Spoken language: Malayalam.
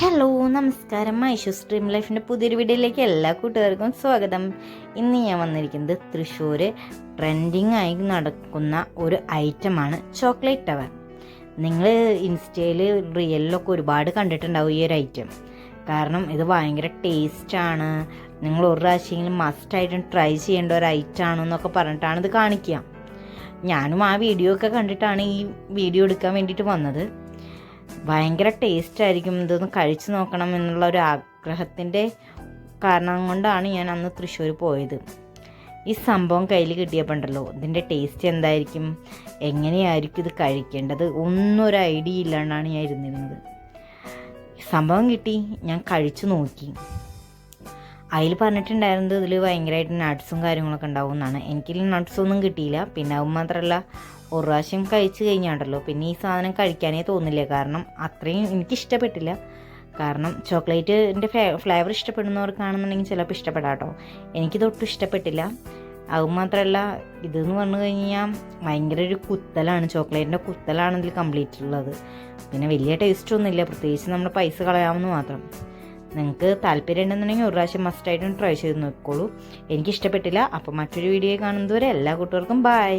ഹലോ നമസ്കാരം. ഐഷൂസ് ഡ്രീം ലൈഫിൻ്റെ പുതിയൊരു വീഡിയോയിലേക്ക് എല്ലാ കൂട്ടുകാർക്കും സ്വാഗതം. ഇന്ന് ഞാൻ വന്നിരിക്കുന്നത് തൃശ്ശൂർ ട്രെൻഡിങ് ആയി നടക്കുന്ന ഒരു ഐറ്റമാണ് ചോക്ലേറ്റ് ടവർ. നിങ്ങൾ ഇൻസ്റ്റയിൽ റിയലിലൊക്കെ ഒരുപാട് കണ്ടിട്ടുണ്ടാവും ഈ ഒരു ഐറ്റം. കാരണം ഇത് ഭയങ്കര ടേസ്റ്റാണ്, നിങ്ങൾ ഒരു പ്രാവശ്യമെങ്കിലും മസ്റ്റായിട്ടും ട്രൈ ചെയ്യേണ്ട ഒരു ഐറ്റമാണെന്നൊക്കെ പറഞ്ഞിട്ടാണ് ഇത് കാണിക്കുക. ഞാനും ആ വീഡിയോ ഒക്കെ കണ്ടിട്ടാണ് ഈ വീഡിയോ എടുക്കാൻ വേണ്ടിയിട്ട് വന്നത്. ഭയങ്കര ടേസ്റ്റ് ആയിരിക്കും, ഇതൊന്ന് കഴിച്ചു നോക്കണം എന്നുള്ള ഒരു ആഗ്രഹത്തിൻ്റെ കാരണം കൊണ്ടാണ് ഞാൻ അന്ന് തൃശ്ശൂർ പോയത്. ഈ സംഭവം കയ്യിൽ കിട്ടിയപ്പോൾ ഉണ്ടല്ലോ, ഇതിൻ്റെ ടേസ്റ്റ് എന്തായിരിക്കും, എങ്ങനെയായിരിക്കും ഇത് കഴിക്കേണ്ടത് ഒന്നും ഒരു ഐഡിയ ഇല്ലാണ്ടാണ് ഞാൻ ഇരുന്നിരുന്നത്. സംഭവം കിട്ടി, ഞാൻ കഴിച്ചു നോക്കി. അതിൽ പറഞ്ഞിട്ടുണ്ടായിരുന്നത് ഇതിൽ ഭയങ്കരമായിട്ട് നട്ട്സും കാര്യങ്ങളൊക്കെ ഉണ്ടാവും എന്നാണ്. എനിക്കിൽ നട്ട്സൊന്നും കിട്ടിയില്ല. പിന്നെ അത് മാത്രമല്ല, ഒരു പ്രാവശ്യം കഴിച്ചു കഴിഞ്ഞാണ്ടല്ലോ പിന്നെ ഈ സാധനം കഴിക്കാനേ തോന്നില്ല. കാരണം അത്രയും എനിക്കിഷ്ടപ്പെട്ടില്ല. കാരണം ചോക്ലേറ്റിൻ്റെ ഫ്ലേവർ ഇഷ്ടപ്പെടുന്നവർക്കാണെന്നുണ്ടെങ്കിൽ ചിലപ്പോൾ ഇഷ്ടപ്പെടാം കേട്ടോ. എനിക്കിതൊട്ടും ഇഷ്ടപ്പെട്ടില്ല. അതുമാത്രമല്ല, ഇതെന്ന് പറഞ്ഞു കഴിഞ്ഞാൽ ഭയങ്കര ഒരു കുത്തലാണ്, ചോക്ലേറ്റിൻ്റെ കുത്തലാണ് ഇതിൽ കംപ്ലീറ്റ് ഉള്ളത്. പിന്നെ വലിയ ടേസ്റ്റൊന്നുമില്ല, പ്രത്യേകിച്ച് നമ്മുടെ പൈസ കളയാമെന്ന് മാത്രം. നിങ്ങൾക്ക് താല്പര്യം ഉണ്ടെന്നുണ്ടെങ്കിൽ ഒരു പ്രാവശ്യം മസ്റ്റായിട്ടും ട്രൈ ചെയ്ത് നോക്കിക്കോളൂ. എനിക്കിഷ്ടപ്പെട്ടില്ല. അപ്പോൾ മറ്റൊരു വീഡിയോ കാണുന്നതുവരെ എല്ലാ കൂട്ടുകാർക്കും ബൈ.